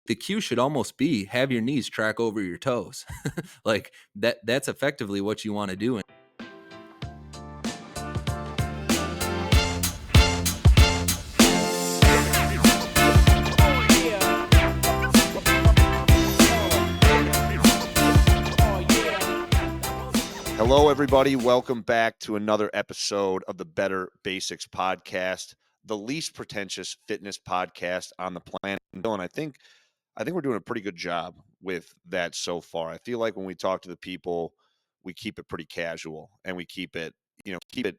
the cue should almost be have your knees track over your toes. Like that's effectively what you want to do. Hello, everybody. Welcome back to another episode of the Better Basics Podcast, the least pretentious fitness podcast on the planet. And I think we're doing a pretty good job with that so far. I feel like when we talk to the people, we keep it pretty casual and we keep it, keep it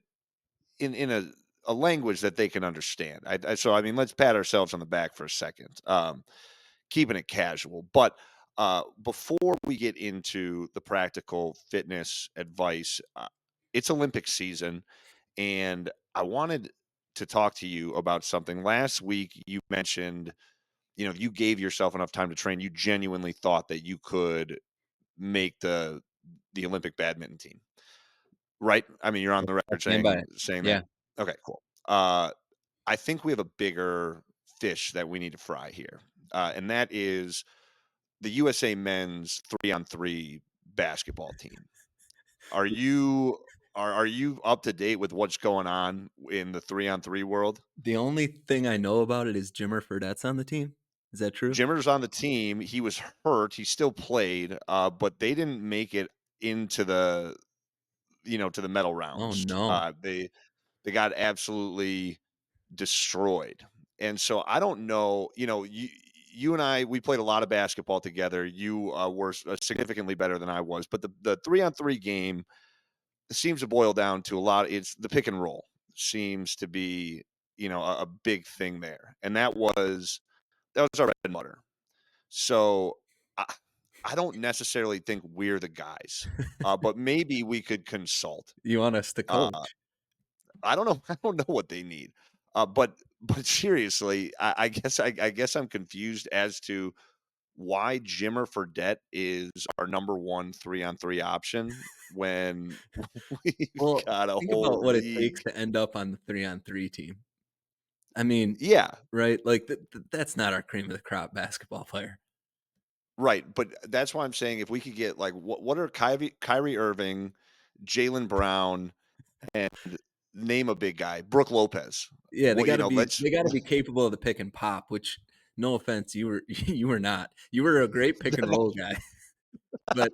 in a language that they can understand. So I mean, let's pat ourselves on the back for a second. Keeping it casual. But before we get into the practical fitness advice, it's Olympic season, and I wanted to talk to you about something. Last week, you mentioned, you gave yourself enough time to train. You genuinely thought that you could make the Olympic badminton team, right? I mean, you're on the I record stand by saying that. it. Okay, cool. I think we have a bigger fish that we need to fry here, and that is the USA men's 3-on-3 basketball team. Are you are you up to date with what's going on in the 3-on-3 world? The only thing I know about it is Jimmer Fredette's on the team. Is that true? Jimmer's on the team. He was hurt. He still played, but they didn't make it into to the medal Oh rounds. no. They got absolutely destroyed. And so I don't know, you and I, we played a lot of basketball together. You were significantly better than I was, but the 3-on-3 game seems to boil down to a lot. It's the pick and roll seems to be, a big thing there. And that was our bread and butter. So I, I don't necessarily think we're the guys, but maybe we could consult. You want us to Uh, coach? I don't know. I don't know what they need. But seriously, I guess I'm confused as to why Jimmer Fredette is our number one 3-on-3 option when we've Well, got a think about whole what it takes league. to end up on the 3-on-3 team. I mean, Yeah, right? Like that's not our cream of the crop basketball player. right. But that's why I'm saying if we could get like what are Kyrie Irving, Jalen Brown, and name a big guy, Brooke Lopez. Yeah, they What gotta be let's they gotta be capable of the pick and pop, which no offense, you were you were not. You were a great pick and roll guy, but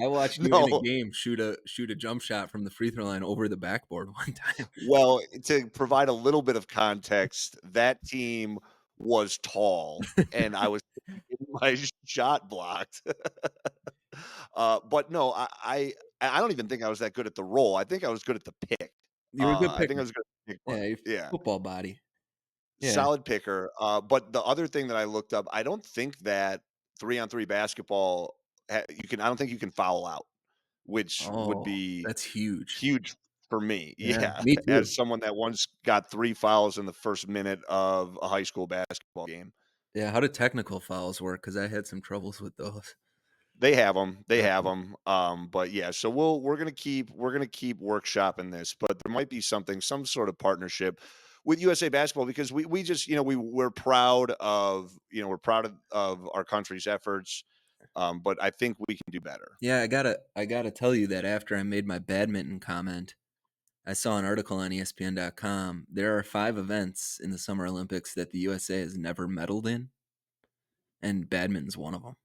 I watched you in a no. game shoot a jump shot from the free throw line over the backboard one time. Well, to provide a little bit of context, that team was tall, and I was getting my shot blocked. But no, I don't even think I was that good at the roll. I think I was good at the pick. You were a good I think I picker. was good at the pick part. Yeah, you Yeah, football body. Yeah. solid picker. But the other thing that I looked up, I don't think that 3-on-3 basketball I don't think you can foul out, which would Oh, be that's huge. huge for me. Yeah, Yeah, me too. as someone that once got 3 fouls in the first minute of a high school basketball game. Yeah, how do technical fouls work? Because I had some troubles with those. They have them. They Uh, have them. But yeah, so we're gonna keep workshopping this, but there might be some sort of partnership with USA Basketball because we just we're proud of we're proud of our country's efforts, but I think we can do better. yeah, I gotta tell you that after I made my badminton comment, I saw an article on ESPN.com. There are 5 events in the Summer Olympics that the USA has never medaled in, and badminton's one of them.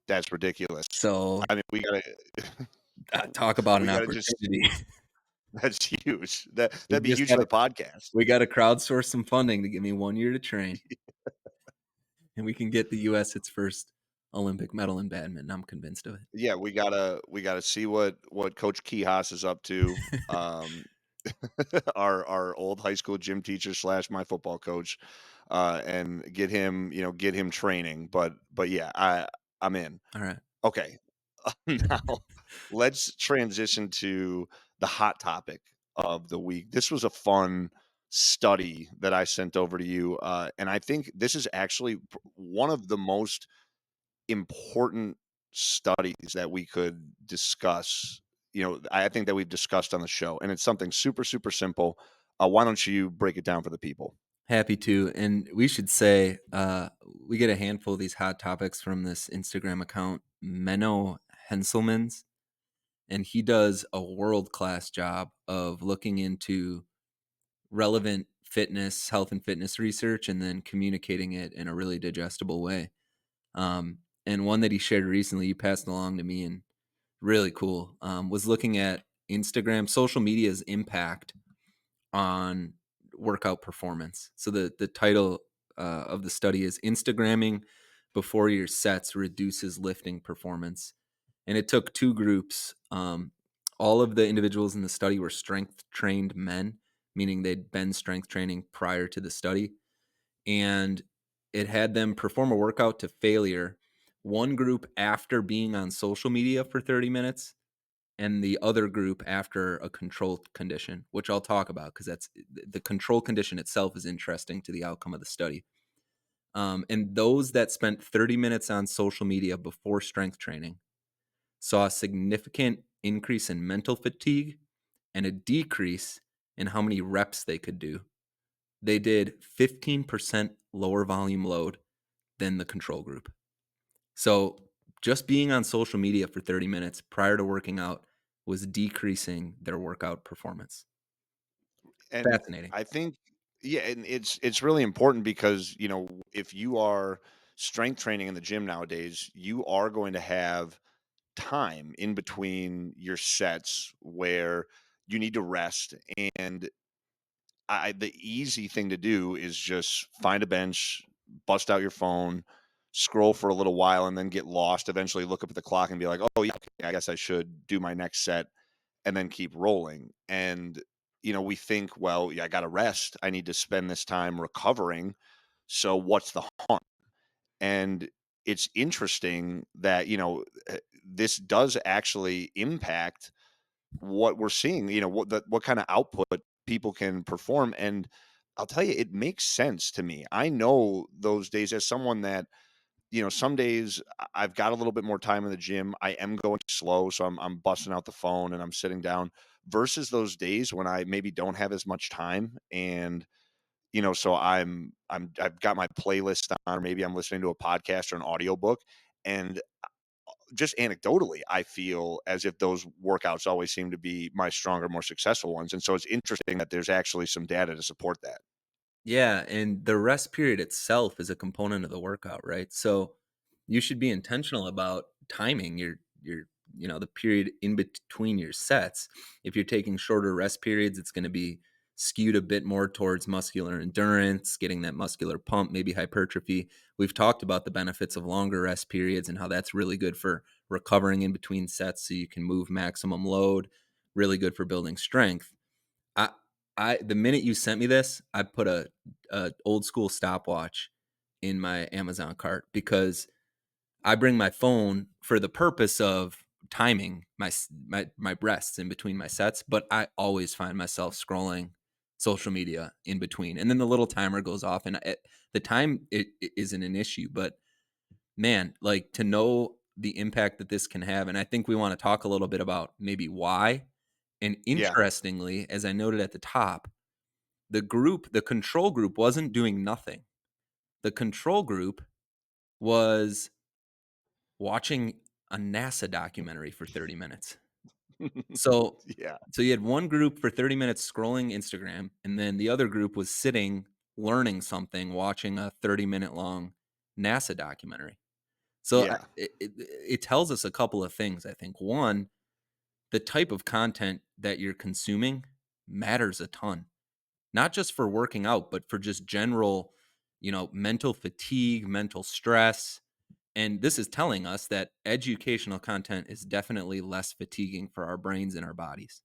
That's ridiculous. So, I mean, we gotta talk about an we gotta just opportunity. that's huge. That'd We be just huge for gotta the podcast. we gotta crowdsource some funding to give me 1 year to train, and we can get the US its first Olympic medal in badminton. I'm convinced of it. Yeah, we gotta see what Coach Kihas is up to. Our old high school gym teacher slash my football coach, and get him training. But yeah, I'm in. All right. Okay, now let's transition to the hot topic of the week. This was a fun study that I sent over to you, and I think this is actually one of the most important studies that we could discuss. I think that we've discussed on the show, and it's something super, super simple. Why don't you break it down for the people? Happy to. And we should say we get a handful of these hot topics from this Instagram account, Menno Henselmans, and he does a world class job of looking into relevant fitness, health and fitness research, and then communicating it in a really digestible way. And one that he shared recently, you passed along to me, and really cool, was looking at Instagram, social media's impact on workout performance. So the title of the study is Instagramming before your sets reduces lifting performance. And it took two groups. All of the individuals in the study were strength trained men, meaning they'd been strength training prior to the study. And it had them perform a workout to failure. One group after being on social media for 30 minutes, and the other group after a control condition, which I'll talk about because that's the control condition itself is interesting to the outcome of the study. And those that spent 30 minutes on social media before strength training saw a significant increase in mental fatigue and a decrease in how many reps they could do. They did 15% lower volume load than the control group. So just being on social media for 30 minutes prior to working out was decreasing their workout performance. And Fascinating. I think, yeah, and it's really important because, if you are strength training in the gym nowadays, you are going to have time in between your sets where you need to rest. And the easy thing to do is just find a bench, bust out your phone, scroll for a little while, and then get lost. Eventually, look up at the clock and be like, "Oh yeah, okay, I guess I should do my next set," and then keep rolling. And we think, well, yeah, I got to rest. I need to spend this time recovering. So what's the harm? And it's interesting that this does actually impact what we're seeing, what kind of output people can perform. And I'll tell you, it makes sense to me. I know those days as someone that, some days I've got a little bit more time in the gym. I am going slow, so I'm busting out the phone and I'm sitting down versus those days when I maybe don't have as much time. And so I've got my playlist on, or maybe I'm listening to a podcast or an audiobook. And just anecdotally, I feel as if those workouts always seem to be my stronger, more successful ones. And so it's interesting that there's actually some data to support that. Yeah, and the rest period itself is a component of the workout, right? So you should be intentional about timing your the period in between your sets. If you're taking shorter rest periods, it's going to be skewed a bit more towards muscular endurance, getting that muscular pump, maybe hypertrophy. We've talked about the benefits of longer rest periods and how that's really good for recovering in between sets so you can move maximum load, really good for building strength. I the minute you sent me this, I put a old school stopwatch in my Amazon cart because I bring my phone for the purpose of timing my rests in between my sets, but I always find myself scrolling social media in between, and then the little timer goes off, and the time it isn't an issue, but man, like to know the impact that this can have, and I think we want to talk a little bit about maybe why. And Yeah. interestingly, as I noted at the top, the control group wasn't doing nothing. The control group was watching a NASA documentary for 30 minutes. So Yeah. so you had one group for 30 minutes scrolling Instagram, and then the other group was sitting learning something, watching a 30-minute long NASA documentary. So Yeah. it tells us a couple of things, I think. One, the type of content that you're consuming matters a ton. Not just for working out, but for just general, mental fatigue, mental stress. And this is telling us that educational content is definitely less fatiguing for our brains and our bodies.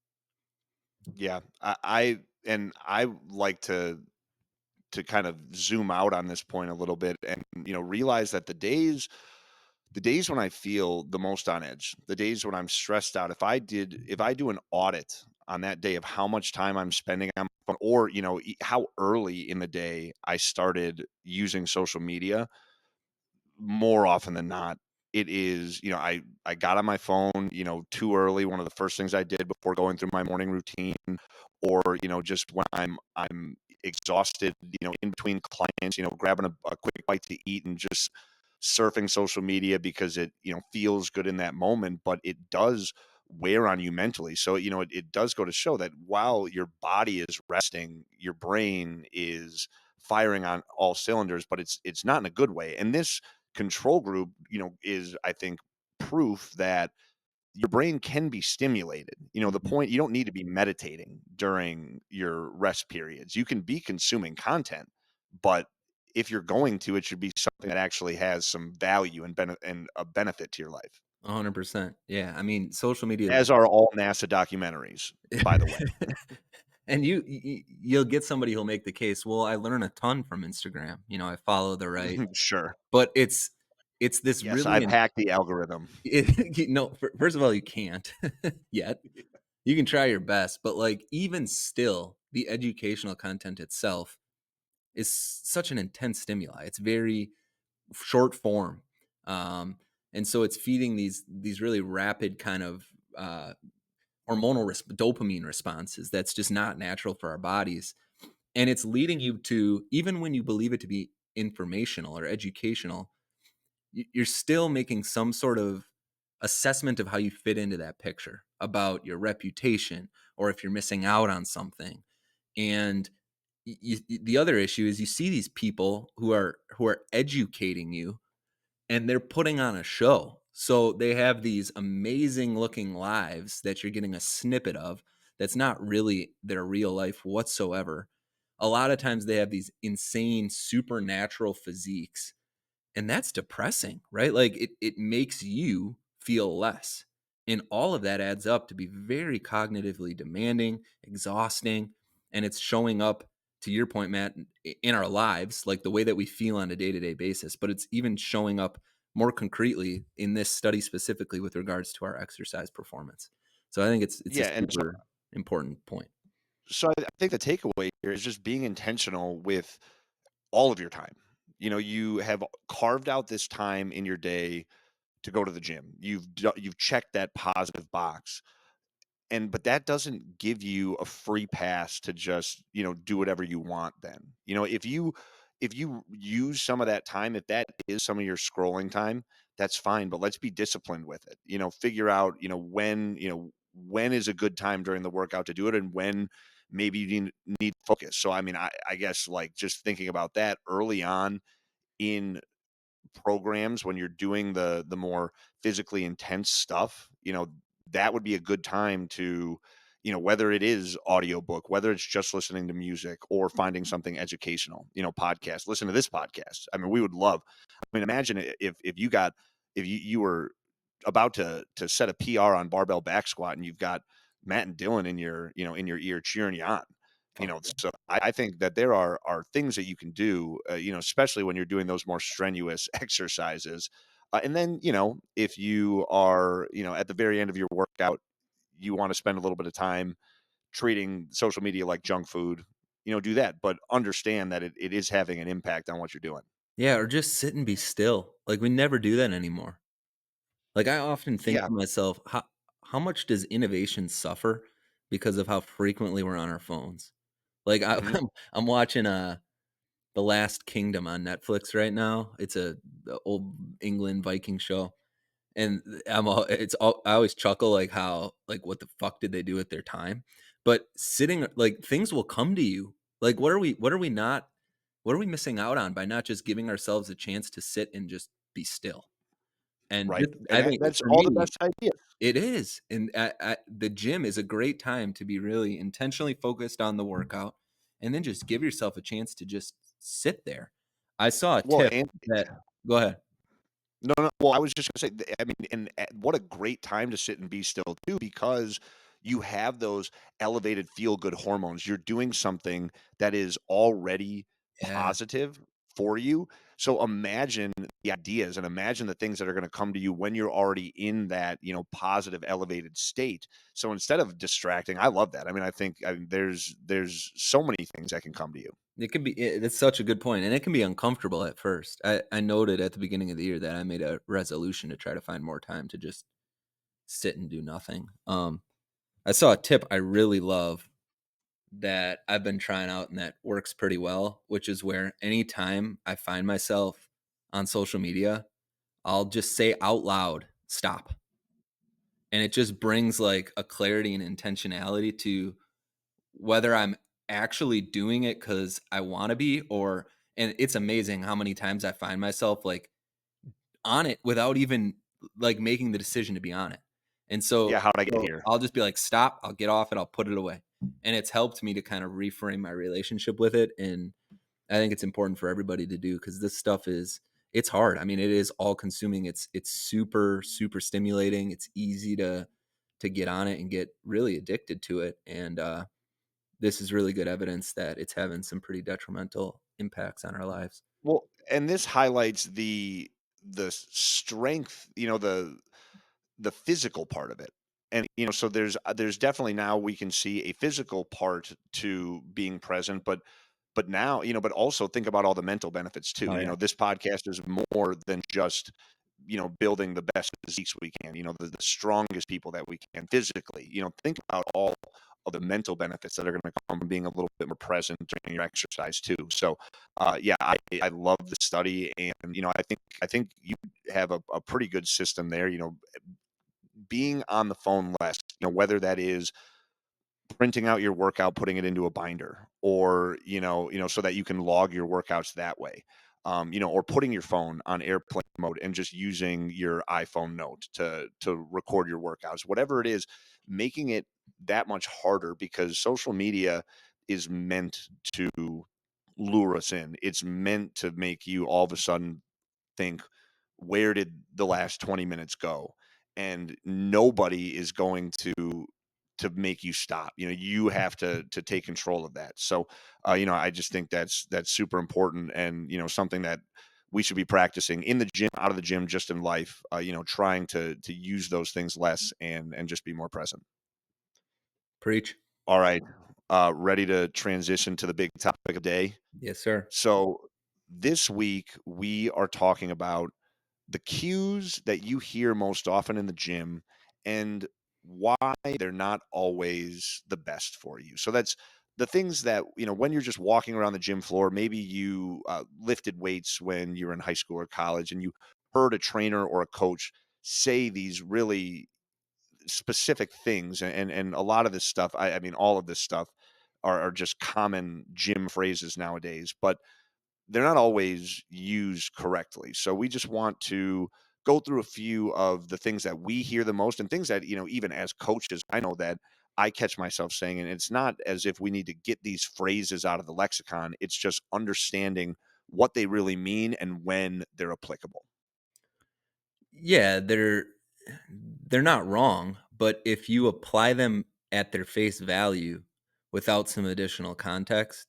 Yeah. I like to kind of zoom out on this point a little bit and realize that the days when I feel the most on edge, the days when I'm stressed out, if I do an audit on that day of how much time I'm spending on my phone, or how early in the day I started using social media, more often than not, it is, I got on my phone, too early. One of the first things I did before going through my morning routine, or, just when I'm exhausted, in between clients, grabbing a quick bite to eat and just surfing social media because it, feels good in that moment, but it does wear on you mentally. So, it does go to show that while your body is resting, your brain is firing on all cylinders, but it's not in a good way. And this control group, is, I think, proof that your brain can be stimulated. The Mhm. point, you don't need to be meditating during your rest periods. You can be consuming content, but if you're going to, it should be something that actually has some value and a benefit to your life. 100%. Yeah, I mean, social media As are all NASA documentaries, by the way. and you'll get somebody who'll make the case, "Well, I learn a ton from Instagram, I follow the right." Sure. But it's this Yes, really I've hacked the algorithm. no, first of all, you can't yet. You can try your best, but, like, even still, the educational content itself is such an intense stimuli. It's very short form, um, and so it's feeding these really rapid kind of, hormonal dopamine responses that's just not natural for our bodies, and it's leading you to, even when you believe it to be informational or educational, you're still making some sort of assessment of how you fit into that picture, about your reputation, or if you're missing out on something. And the other issue is, you see these people who are educating you, and they're putting on a show. So they have these amazing looking lives that you're getting a snippet of, that's not really their real life whatsoever. A lot of times they have these insane supernatural physiques, and that's depressing, right? Like, it makes you feel less. And all of that adds up to be very cognitively demanding, exhausting, and it's showing up, to your point, Matt, in our lives, like the way that we feel on a day-to-day basis, but it's even showing up more concretely in this study, specifically with regards to our exercise performance. So I think it's a Yeah, and so super important point. I think the takeaway here is just being intentional with all of your time. You have carved out this time in your day to go to the gym. You've checked that positive box. But that doesn't give you a free pass to just, do whatever you want then. If you use some of that time, if that is some of your scrolling time, that's fine, but let's be disciplined with it. Figure out, when is a good time during the workout to do it and when maybe you need focus. So I mean, I guess, like, just thinking about that early on in programs when you're doing the more physically intense stuff, that would be a good time to, whether it is audiobook, whether it's just listening to music or finding something educational, podcast, listen to this podcast. I mean, we would love, I mean, imagine if you were about to set a PR on barbell back squat and you've got Matt and Dylan in your ear cheering you on. Fuck yeah. So I think that there are things that you can do, especially when you're doing those more strenuous exercises. And then, if you are, at the very end of your workout, you want to spend a little bit of time treating social media like junk food, do that. But understand that it is having an impact on what you're doing. Yeah, or just sit and be still. Like, we never do that anymore. Like, I often think Yeah. to myself, how much does innovation suffer because of how frequently we're on our phones? Like, Hmm. I'm watching, The Last Kingdom on Netflix right now. It's the old England Viking show, and I always chuckle, like, how, like, what the fuck did they do with their time? But sitting, like, things will come to you. Like, what are we missing out on by not just giving ourselves a chance to sit and just be still? And Right. just, And I think that's for all the me, best ideas. it is, and the gym is a great time to be really intentionally focused on the workout, and then just give yourself a chance to just sit there. I saw a Well, tip and that Go ahead. no, no. Well, I was just gonna say, I mean, and what a great time to sit and be still too, because you have those elevated feel good hormones. You're doing something that is already Yeah, positive for you. So imagine the ideas and imagine the things that are going to come to you when you're already in that, positive, elevated state. So instead of distracting, I love that. I mean, there's so many things that can come to you. It can be that's such a good point, and it can be uncomfortable at first. I noted at the beginning of the year that I made a resolution to try to find more time to just sit and do nothing. I saw a tip I really love that I've been trying out and that works pretty well, which is where anytime I find myself on social media, I'll just say out loud, stop. And it just brings like a clarity and intentionality to whether I'm actually doing it because I want to be, or, and it's amazing how many times I find myself like on it without even like making the decision to be on it. And Yeah, so, how'd I get so here? I'll just be like, stop, I'll get off it, I'll put it away. And it's helped me to kind of reframe my relationship with it. And I think it's important for everybody to do because this stuff is it's hard. I mean, it is all consuming. It's super, super stimulating. It's easy to get on it and get really addicted to it. And this is really good evidence that it's having some pretty detrimental impacts on our lives. Well, and this highlights the strength, the physical part of it. And so there's definitely now we can see a physical part to being present, but now, but also think about all the mental benefits too. Oh yeah. This podcast is more than just, building the best physiques we can, the strongest people that we can physically. Think about all of the mental benefits that are going to come from being a little bit more present during your exercise too. So, yeah, I love the study, and I think you have a pretty good system there. Being on the phone less, whether that is printing out your workout, putting it into a binder, or so that you can log your workouts that way. Or putting your phone on airplane mode and just using your iPhone note to record your workouts, whatever it is, making it that much harder because social media is meant to lure us in. It's meant to make you all of a sudden think, where did the last 20 minutes go? And nobody is going to make you stop. You have to take control of that. So, I just think that's super important, and something that we should be practicing in the gym, out of the gym, just in life. Trying to use those things less and just be more present. Preach. All right, ready to transition to the big topic of the day. Yes, sir. So this week we are talking about the cues that you hear most often in the gym and why they're not always the best for you. So that's the things that, when you're just walking around the gym floor, maybe you lifted weights when you were in high school or college and you heard a trainer or a coach say these really specific things. And a lot of this stuff, I mean, all of this stuff are just common gym phrases nowadays. But they're not always used correctly. So we just want to go through a few of the things that we hear the most and things that, even as coaches, I know that I catch myself saying, and it's not as if we need to get these phrases out of the lexicon. It's just understanding what they really mean and when they're applicable. Yeah, they're not wrong, but if you apply them at their face value without some additional context,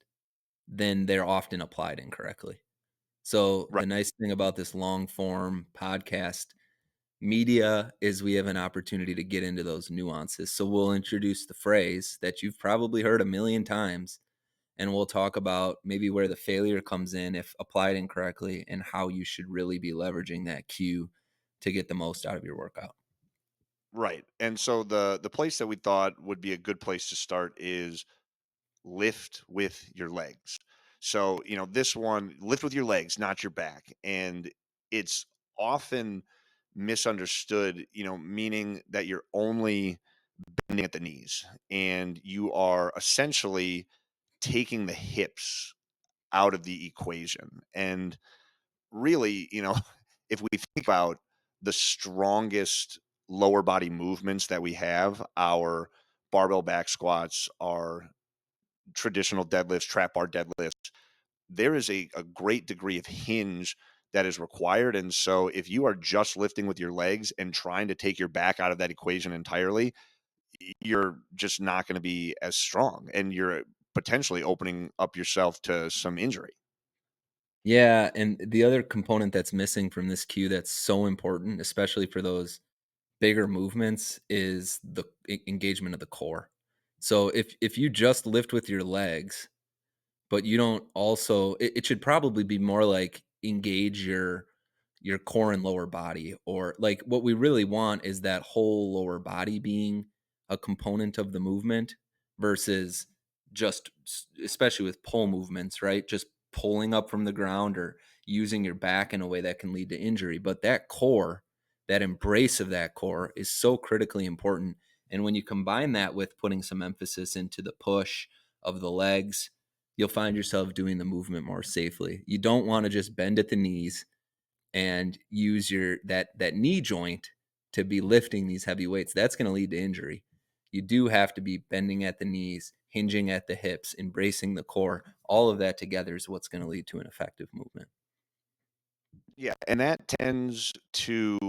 then they're often applied incorrectly. So Right. the nice thing about this long form podcast media is we have an opportunity to get into those nuances. So we'll introduce the phrase that you've probably heard a million times, and we'll talk about maybe where the failure comes in if applied incorrectly and how you should really be leveraging that cue to get the most out of your workout. Right. And so the place that we thought would be a good place to start is lift with your legs. So, this one, lift with your legs, not your back. And it's often misunderstood, meaning that you're only bending at the knees and you are essentially taking the hips out of the equation. And really, if we think about the strongest lower body movements that we have, our barbell back squats, our traditional deadlifts, trap bar deadlifts, there is a great degree of hinge that is required. And so if you are just lifting with your legs and trying to take your back out of that equation entirely, you're just not going to be as strong and you're potentially opening up yourself to some injury. Yeah, and the other component that's missing from this cue that's so important, especially for those bigger movements, is the engagement of the core. So if you just lift with your legs, but you don't also, it should probably be more like engage your core and lower body, or like what we really want is that whole lower body being a component of the movement versus just especially with pull movements, right? Just pulling up from the ground or using your back in a way that can lead to injury. But that core, that embrace of that core is so critically important. And when you combine that with putting some emphasis into the push of the legs, you'll find yourself doing the movement more safely. You don't want to just bend at the knees and use your that knee joint to be lifting these heavy weights. That's going to lead to injury. You do have to be bending at the knees, hinging at the hips, embracing the core. All of that together is what's going to lead to an effective movement. Yeah, and that tends to,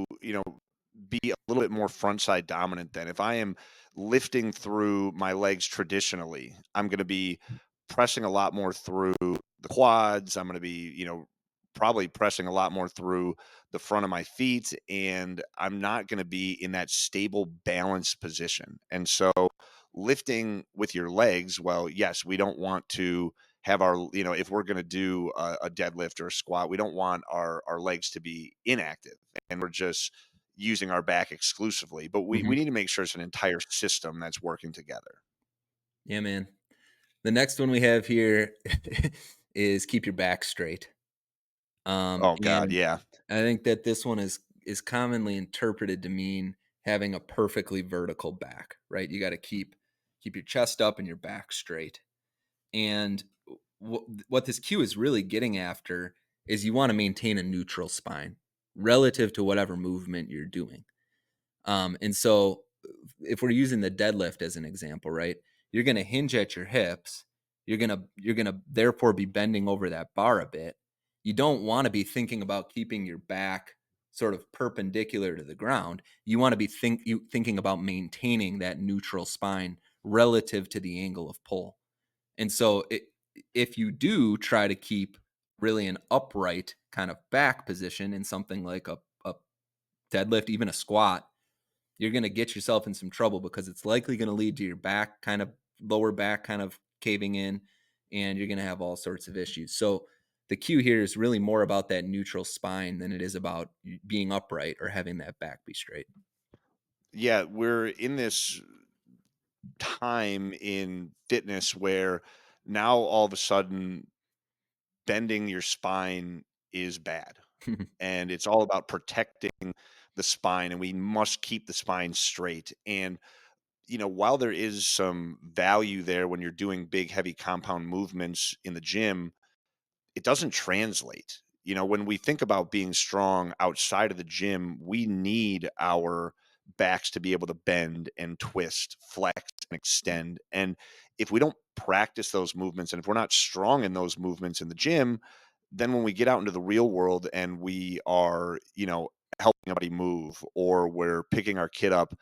be a little bit more front side dominant than if I am lifting through my legs traditionally, I'm going to be pressing a lot more through the quads. I'm going to be, probably pressing a lot more through the front of my feet, and I'm not going to be in that stable balanced position. And so lifting with your legs, well, yes, we don't want to have our, if we're going to do a deadlift or a squat, we don't want our legs to be inactive and we're just using our back exclusively, but we Mhm. need to make sure it's an entire system that's working together. Yeah, man. The next one we have here is keep your back straight. Oh god, And yeah. I think that this one is commonly interpreted to mean having a perfectly vertical back, right? You got to keep your chest up and your back straight. And what this cue is really getting after is you want to maintain a neutral spine relative to whatever movement you're doing. And so if we're using the deadlift as an example, right? You're going to hinge at your hips. You're going to therefore be bending over that bar a bit. You don't want to be thinking about keeping your back sort of perpendicular to the ground. You want to be thinking about maintaining that neutral spine relative to the angle of pull. And so if you do try to keep really an upright kind of back position in something like a deadlift, even a squat, you're going to get yourself in some trouble because it's likely going to lead to your back kind of lower back kind of caving in, and you're going to have all sorts of issues. So the cue here is really more about that neutral spine than it is about being upright or having that back be straight. Yeah, we're in this time in fitness where now all of a sudden bending your spine is bad. And it's all about protecting the spine, and we must keep the spine straight. And while there is some value there when you're doing big, heavy compound movements in the gym, it doesn't translate. When we think about being strong outside of the gym, we need our backs to be able to bend and twist, flex and extend. And if we don't practice those movements and if we're not strong in those movements in the gym, then when we get out into the real world and we are, helping somebody move or we're picking our kid up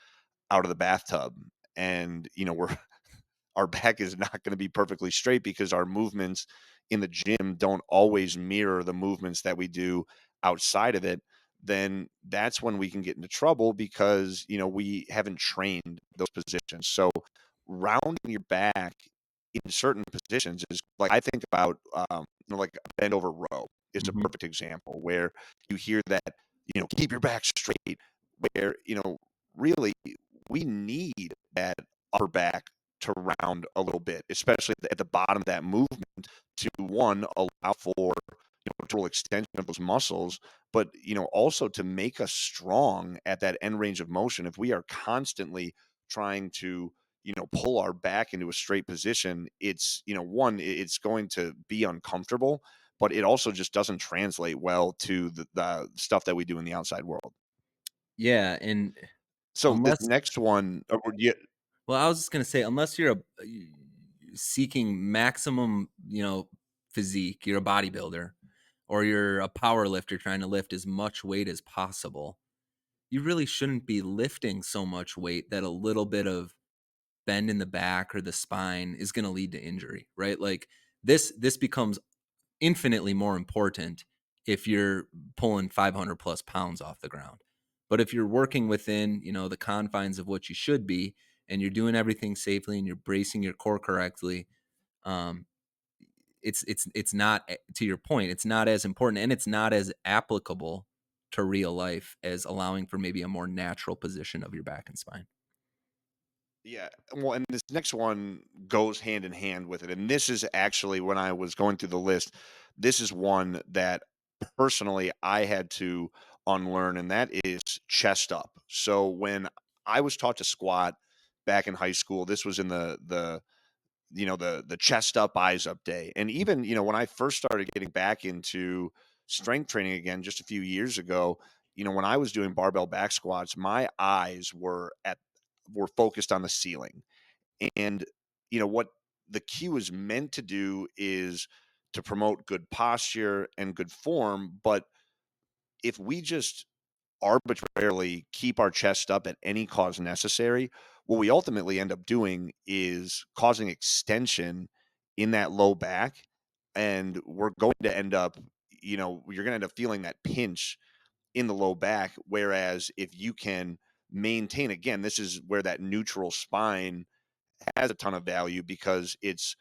out of the bathtub and, we're our back is not going to be perfectly straight because our movements in the gym don't always mirror the movements that we do outside of it, then that's when we can get into trouble because we haven't trained those positions. So rounding your back in certain positions is like I think about like a bend over row is a Hmm. perfect example where you hear that keep your back straight, where really we need that upper back to round a little bit, especially at the bottom of that movement to one allow for total extension of those muscles, but also to make us strong at that end range of motion. If we are constantly trying to pull our back into a straight position, it's one, it's going to be uncomfortable, but it also just doesn't translate well to the stuff that we do in the outside world. Yeah, and So this unless next one, yeah, well, I was just gonna say, unless you're seeking maximum, physique, you're a bodybuilder, or you're a power lifter trying to lift as much weight as possible, you really shouldn't be lifting so much weight that a little bit of bend in the back or the spine is gonna lead to injury, right? Like this becomes infinitely more important if you're pulling 500 plus pounds off the ground. But if you're working within, the confines of what you should be, and you're doing everything safely and you're bracing your core correctly, um, it's not, to your point, it's not as important and it's not as applicable to real life as allowing for maybe a more natural position of your back and spine. Yeah, well, and this next one goes hand in hand with it. And this is actually when I was going through the list, this is one that personally I had to unlearn, and that is chest up. So when I was taught to squat back in high school, this was in the chest up, eyes up day. And even, when I first started getting back into strength training again just a few years ago, when I was doing barbell back squats, my eyes were focused on the ceiling. And what the cue is meant to do is to promote good posture and good form, but if we just arbitrarily keep our chest up at any cause necessary, what we ultimately end up doing is causing extension in that low back. And we're going to end up, you're going to end up feeling that pinch in the low back. Whereas if you can maintain, again, this is where that neutral spine has a ton of value because it's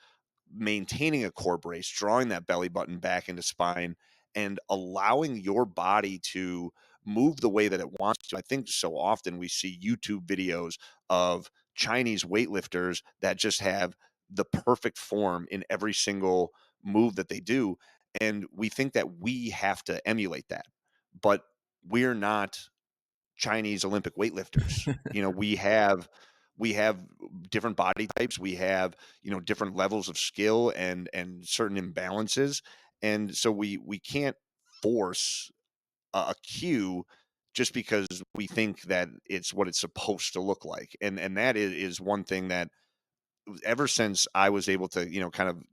maintaining a core brace, drawing that belly button back into spine, and allowing your body to move the way that it wants to. I think so often we see YouTube videos of Chinese weightlifters that just have the perfect form in every single move that they do. And we think that we have to emulate that. But we're not Chinese Olympic weightlifters. We have different body types. We have, different levels of skill and certain imbalances. And so we can't force a cue just because we think that it's what it's supposed to look like. And that is one thing that ever since I was able to, kind of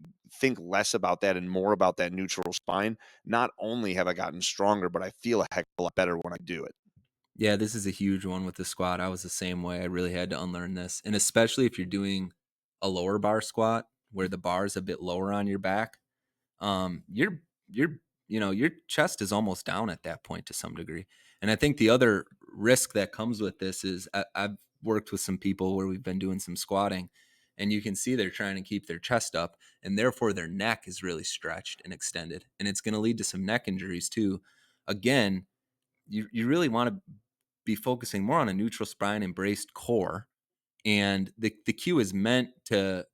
think less about that and more about that neutral spine, not only have I gotten stronger, but I feel a heck of a lot better when I do it. Yeah, this is a huge one with the squat. I was the same way. I really had to unlearn this. And especially if you're doing a lower bar squat where the bar is a bit lower on your back, your your chest is almost down at that point to some degree. And I think the other risk that comes with this is I've worked with some people where we've been doing some squatting, and you can see they're trying to keep their chest up, and therefore their neck is really stretched and extended, and it's going to lead to some neck injuries too. Again, you really want to be focusing more on a neutral spine and braced core, and the cue is meant to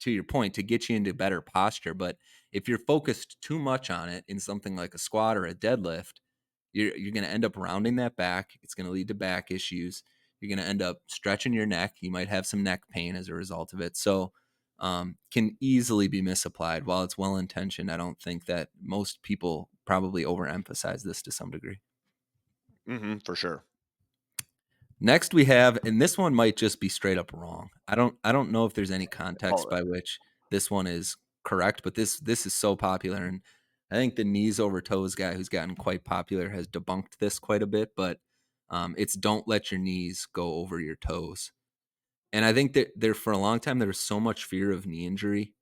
your point, to get you into better posture. But if you're focused too much on it in something like a squat or a deadlift, you're going to end up rounding that back. It's going to lead to back issues. You're going to end up stretching your neck. You might have some neck pain as a result of it. So, can easily be misapplied. While it's well intentioned, I don't think that most people probably overemphasize this to some degree. For sure. Next we have, and this one might just be straight up wrong. I don't know if there's any Oh, context by which this one is correct, but this is so popular, and I think the knees over toes guy who's gotten quite popular has debunked this quite a bit, but it's don't let your knees go over your toes. And I think that there for a long time there was so much fear of knee injury,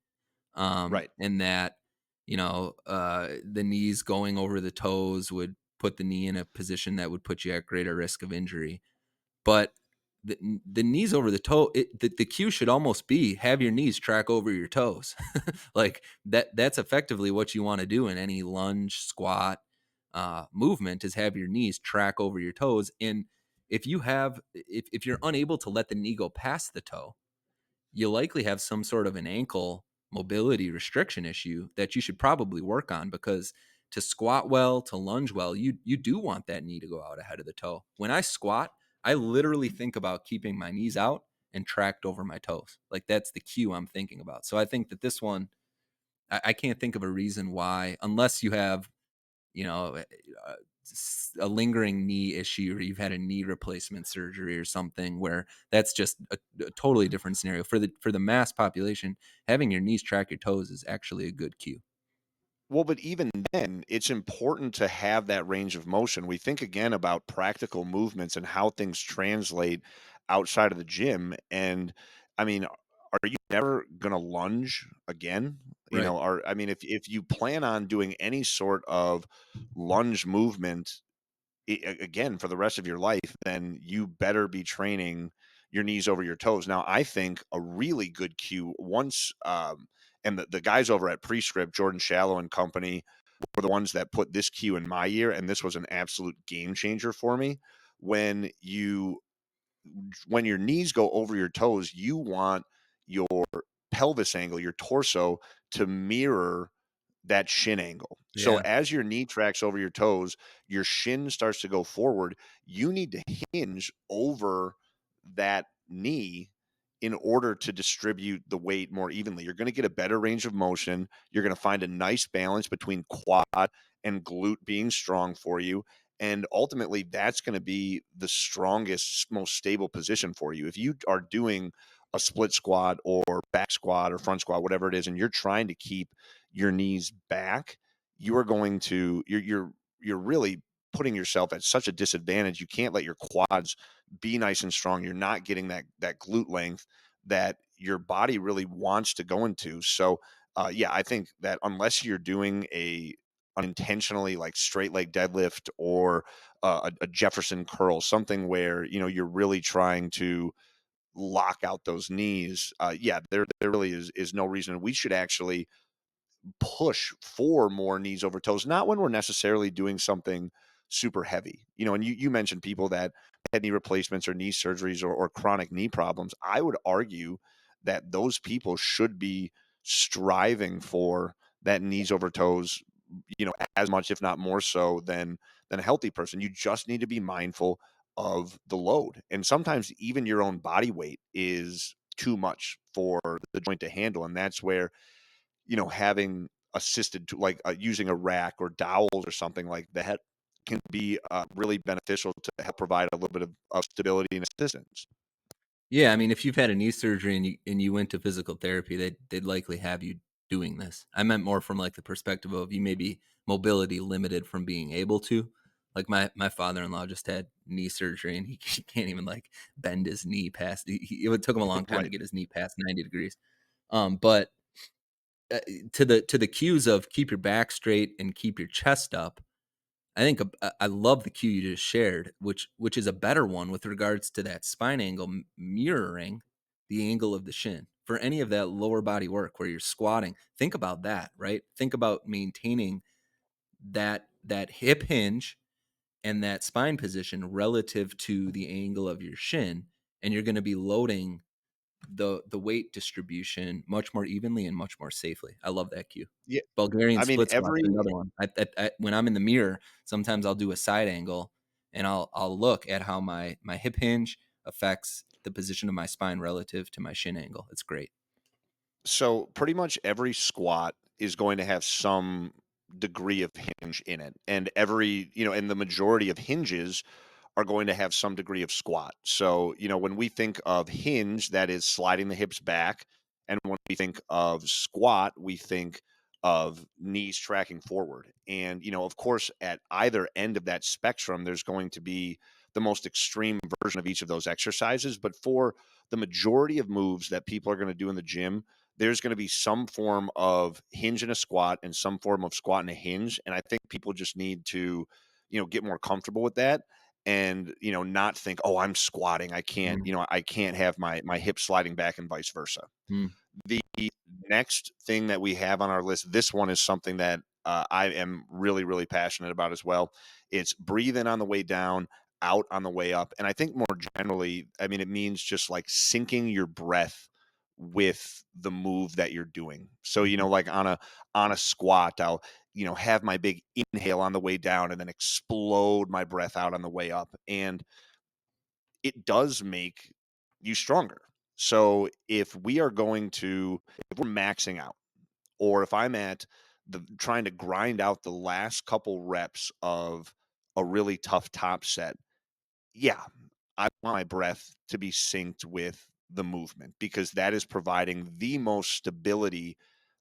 right. and that the knees going over the toes would put the knee in a position that would put you at greater risk of injury. But the knees over the toe, the cue should almost be have your knees track over your toes. Like that's effectively what you want to do in any lunge, squat, movement, is have your knees track over your toes. And if you're unable to let the knee go past the toe, you likely have some sort of an ankle mobility restriction issue that you should probably work on, because to squat well, to lunge well, you do want that knee to go out ahead of the toe. When I squat, I literally think about keeping my knees out and tracked over my toes. Like that's the cue I'm thinking about. So I think that this one, I can't think of a reason why, unless you have, you know, uh, a lingering knee issue, or you've had a knee replacement surgery or something, where that's just a totally different scenario. For the mass population, having your knees track your toes is actually a good cue. Well, but even then, it's important to have that range of motion. We think again about practical movements and how things translate outside of the gym. And I mean, are you never going to lunge again? Right. or I mean, if you plan on doing any sort of lunge movement again for the rest of your life, then you better be training your knees over your toes. Now, I think a really good cue once, and the guys over at Prescript, Jordan Shallow and company, were the ones that put this cue in my ear, and this was an absolute game changer for me. When you when your knees go over your toes, you want your pelvis angle, your torso to mirror that shin angle. So Yeah. as your knee tracks over your toes, your shin starts to go forward. You need to hinge over that knee in order to distribute the weight more evenly. You're going to get a better range of motion. You're going to find a nice balance between quad and glute being strong for you. And ultimately, that's going to be the strongest, most stable position for you. If you are doing a split squat or back squat or front squat, whatever it is, and you're trying to keep your knees back, you are going to you're really putting yourself at such a disadvantage. You can't let your quads be nice and strong. You're not getting that glute length that your body really wants to go into. So yeah, I think that unless you're doing a unintentionally like straight leg deadlift or a Jefferson curl, something where you're really trying to lock out those knees. Yeah, there really is no reason. We should actually push for more knees over toes, not when we're necessarily doing something super heavy. And you mentioned people that had knee replacements or knee surgeries or chronic knee problems. I would argue that those people should be striving for that knees over toes, as much, if not more so than a healthy person. You just need to be mindful of the load. And sometimes even your own body weight is too much for the joint to handle. And that's where having assisted to like using a rack or dowels or something like that can be really beneficial to help provide a little bit of stability and assistance. Yeah, I mean, if you've had a knee surgery and you went to physical therapy, they'd likely have you doing this. I meant more from like the perspective of you may be mobility limited from being able to. Like my father-in-law just had knee surgery and he can't even like bend his knee past. It took him a long time to Right. get his knee past 90 degrees. But to the cues of keep your back straight and keep your chest up. I think I love the cue you just shared, which is a better one with regards to that spine angle mirroring the angle of the shin. For any of that lower body work where you're squatting, think about that, right? Think about maintaining that hip hinge and that spine position relative to the angle of your shin, and you're going to be loading the weight distribution much more evenly and much more safely. I love that cue. Yeah. Bulgarian I mean, split squat's every another one. When I'm in the mirror, sometimes I'll do a side angle and I'll look at how my hip hinge affects the position of my spine relative to my shin angle. It's great. so pretty much every squat is going to have some degree of hinge in it. And and the majority of hinges are going to have some degree of squat. So, when we think of hinge, that is sliding the hips back. And when we think of squat, we think of knees tracking forward. And, of course, at either end of that spectrum, there's going to be the most extreme version of each of those exercises. But for the majority of moves that people are going to do in the gym, there's going to be some form of hinge and a squat and some form of squat and a hinge. And I think people just need to, get more comfortable with that and not think, oh, I'm squatting, I can't, Mm, I can't have my hip sliding back and vice versa. mm, The next thing that we have on our list, this one is something that I am really, really passionate about as well. It's breathe in on the way down, out on the way up. And I think more generally, I mean, it means just like syncing your breath with the move that you're doing. So, mhm. like on a squat, I'll, have my big inhale on the way down and then explode my breath out on the way up. And it does make you stronger. So if we are going to, if we're maxing out, or if I'm at the trying to grind out the last couple reps of a really tough top set, yeah, I want my breath to be synced with the movement because that is providing the most stability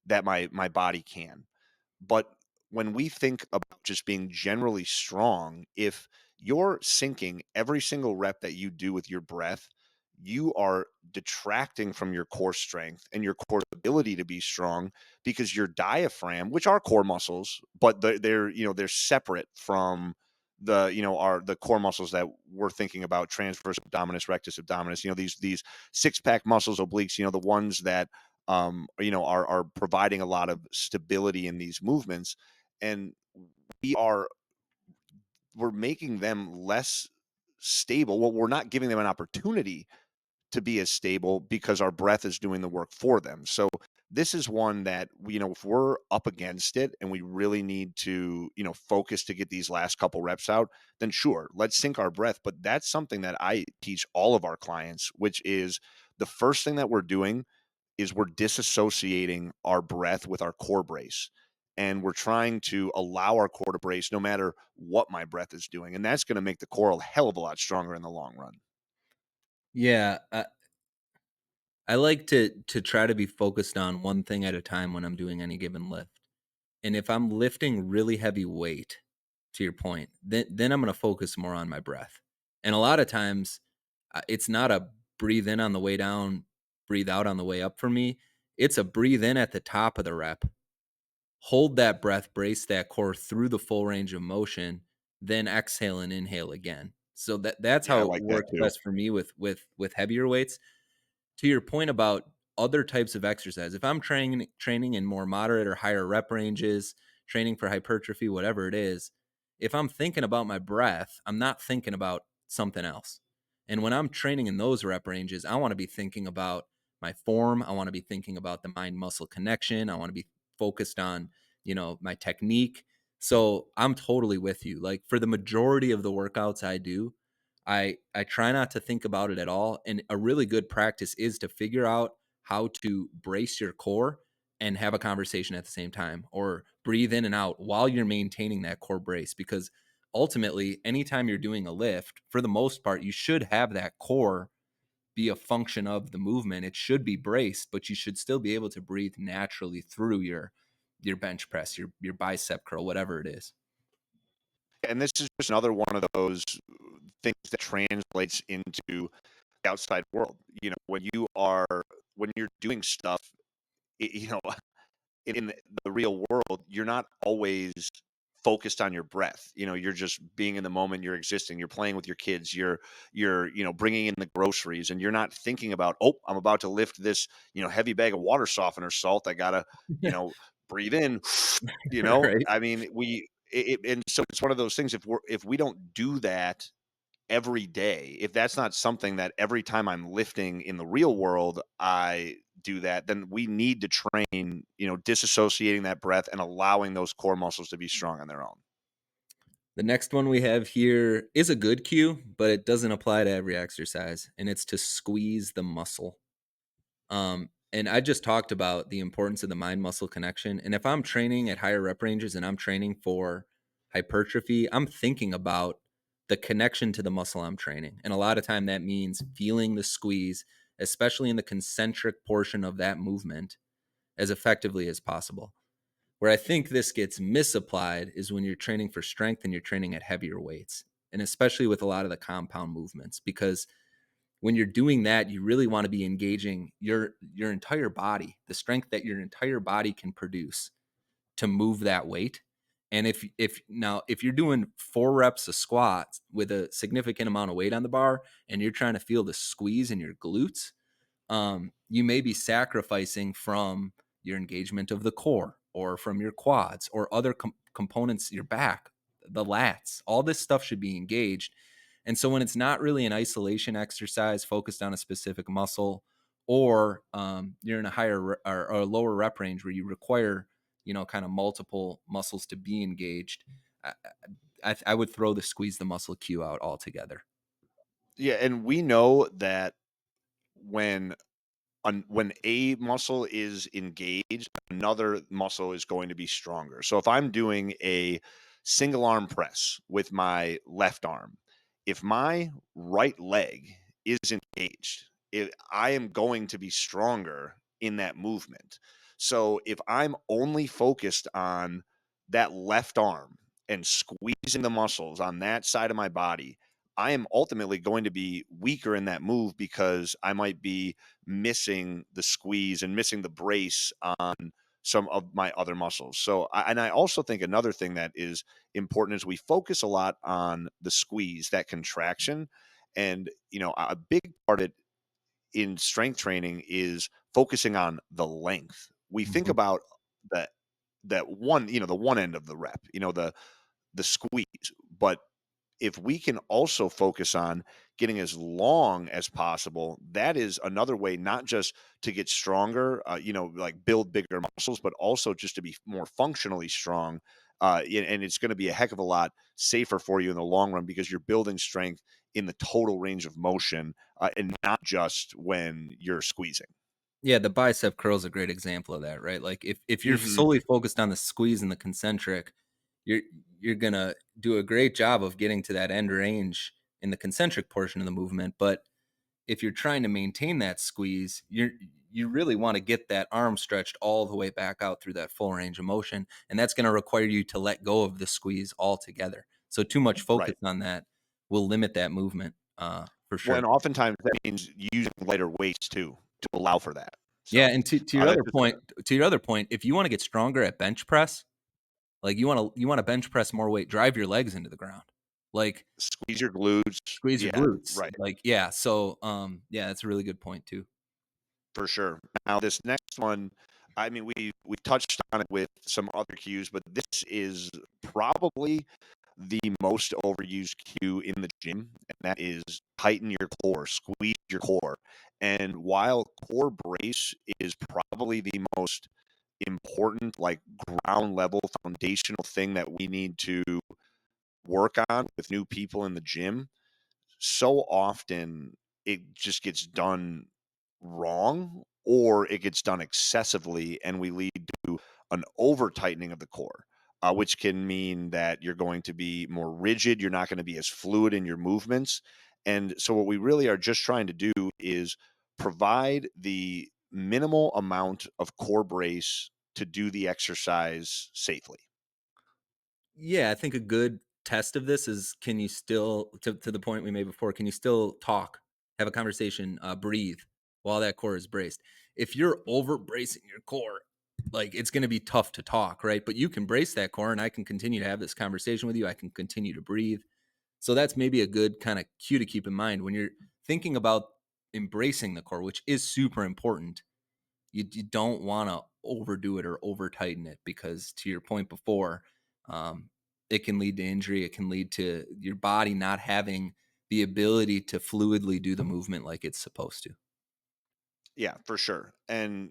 that my body can. But when we think about just being generally strong, if you're syncing every single rep that you do with your breath, you are detracting from your core strength and your core ability to be strong because your diaphragm, which are core muscles, but they're separate from the core muscles that we're thinking about: transverse abdominis, rectus abdominis. These six pack muscles, obliques. The ones that are providing a lot of stability in these movements, and we are we're making them less stable. Well, we're not giving them an opportunity to be as stable because our breath is doing the work for them. So this is one that if we're up against it and we really need to focus to get these last couple reps out, then sure, let's sync our breath. But that's something that I teach all of our clients, which is the first thing that we're doing is we're disassociating our breath with our core brace. And we're trying to allow our core to brace no matter what my breath is doing. And that's going to make the core a hell of a lot stronger in the long run. Yeah, I like to try to be focused on one thing at a time when I'm doing any given lift. And if I'm lifting really heavy weight, to your point, then I'm going to focus more on my breath. And a lot of times, it's not a breathe in on the way down, breathe out on the way up for me. It's a breathe in at the top of the rep, hold that breath, brace that core through the full range of motion, then exhale and inhale again. So that's Yeah, I how it like that works too. best for me with heavier weights. To your point about other types of exercise, if I'm training in more moderate or higher rep ranges, training for hypertrophy, whatever it is, if I'm thinking about my breath, I'm not thinking about something else. And when I'm training in those rep ranges, I want to be thinking about my form. I want to be thinking about the mind muscle connection. I want to be focused on, my technique. So I'm totally with you. Like for the majority of the workouts I do, I try not to think about it at all. And a really good practice is to figure out how to brace your core and have a conversation at the same time, or breathe in and out while you're maintaining that core brace. Because ultimately, anytime you're doing a lift, for the most part, you should have that core be a function of the movement. It should be braced, but you should still be able to breathe naturally through your bench press, your bicep curl, whatever it is. And this is just another one of those things that translates into the outside world. When you're doing stuff, you know, in the real world, you're not always focused on your breath. You're just being in the moment, you're existing, you're playing with your kids, you're bringing in the groceries, and you're not thinking about, oh, I'm about to lift this, heavy bag of water softener salt. I gotta, you know, breathe in, Right. I mean, and so it's one of those things. If we don't do that every day, if that's not something that every time I'm lifting in the real world, I do that, then we need to train, disassociating that breath and allowing those core muscles to be strong on their own. The next one we have here is a good cue, but it doesn't apply to every exercise, and it's to squeeze the muscle. And I just talked about the importance of the mind muscle connection. And if I'm training at higher rep ranges and I'm training for hypertrophy, I'm thinking about the connection to the muscle I'm training. And a lot of time that means feeling the squeeze, especially in the concentric portion of that movement, as effectively as possible. Where I think this gets misapplied is when you're training for strength and you're training at heavier weights, and especially with a lot of the compound movements, because when you're doing that, you really want to be engaging your entire body, the strength that your entire body can produce to move that weight. And if you're doing 4 reps of squats with a significant amount of weight on the bar and you're trying to feel the squeeze in your glutes, you may be sacrificing from your engagement of the core or from your quads or other components, your back, the lats. All this stuff should be engaged. And so when it's not really an isolation exercise focused on a specific muscle, or you're in a or a lower rep range where you require, kind of multiple muscles to be engaged, I, I would throw the squeeze the muscle cue out altogether. Yeah, and we know that when when a muscle is engaged, another muscle is going to be stronger. So if I'm doing a single arm press with my left arm, if my right leg is engaged, I am going to be stronger in that movement. So if I'm only focused on that left arm and squeezing the muscles on that side of my body, I am ultimately going to be weaker in that move because I might be missing the squeeze and missing the brace on some of my other muscles. So, and I also think another thing that is important is we focus a lot on the squeeze, that contraction. And, a big part of it in strength training is focusing on the length. We think Mhm. about that that one, the one end of the rep, the squeeze, but if we can also focus on getting as long as possible, that is another way not just to get stronger, like build bigger muscles, but also just to be more functionally strong. And it's going to be a heck of a lot safer for you in the long run because you're building strength in the total range of motion, and not just when you're squeezing. Yeah, the bicep curl is a great example of that, right? Like if you're Hmm. solely focused on the squeeze and the concentric, you're you're gonna do a great job of getting to that end range in the concentric portion of the movement. But if you're trying to maintain that squeeze, you really want to get that arm stretched all the way back out through that full range of motion, and that's going to require you to let go of the squeeze altogether. So too much focus Right. on that will limit that movement, for Well, sure. and oftentimes that means using lighter weights too to allow for that. Yeah, So and that's just a to your other point, if you want to get stronger at bench press, like you want to bench press more weight, drive your legs into the ground, like squeeze your glutes. squeeze your Yeah, glutes, right. like yeah. So yeah, that's a really good point too. For sure. Now this next one, I mean, we touched on it with some other cues, but this is probably the most overused cue in the gym, and that is tighten your core, squeeze your core. And while core brace is probably the most important, like ground level foundational thing that we need to work on with new people in the gym, so often it just gets done wrong or it gets done excessively and we lead to an over tightening of the core, which can mean that you're going to be more rigid, you're not going to be as fluid in your movements. And so what we really are just trying to do is provide the minimal amount of core brace to do the exercise safely. Yeah, I think a good test of this is, can you still, to the point we made before, can you still talk, have a conversation, breathe while that core is braced? If you're over bracing your core, like it's going to be tough to talk, right? But you can brace that core and I can continue to have this conversation with you. I can continue to breathe. So that's maybe a good kind of cue to keep in mind when you're thinking about embracing the core, which is super important. You don't want to overdo it or over tighten it, because to your point before, um, it can lead to injury. It can lead to your body not having the ability to fluidly do the movement like it's supposed to. Yeah, for sure. And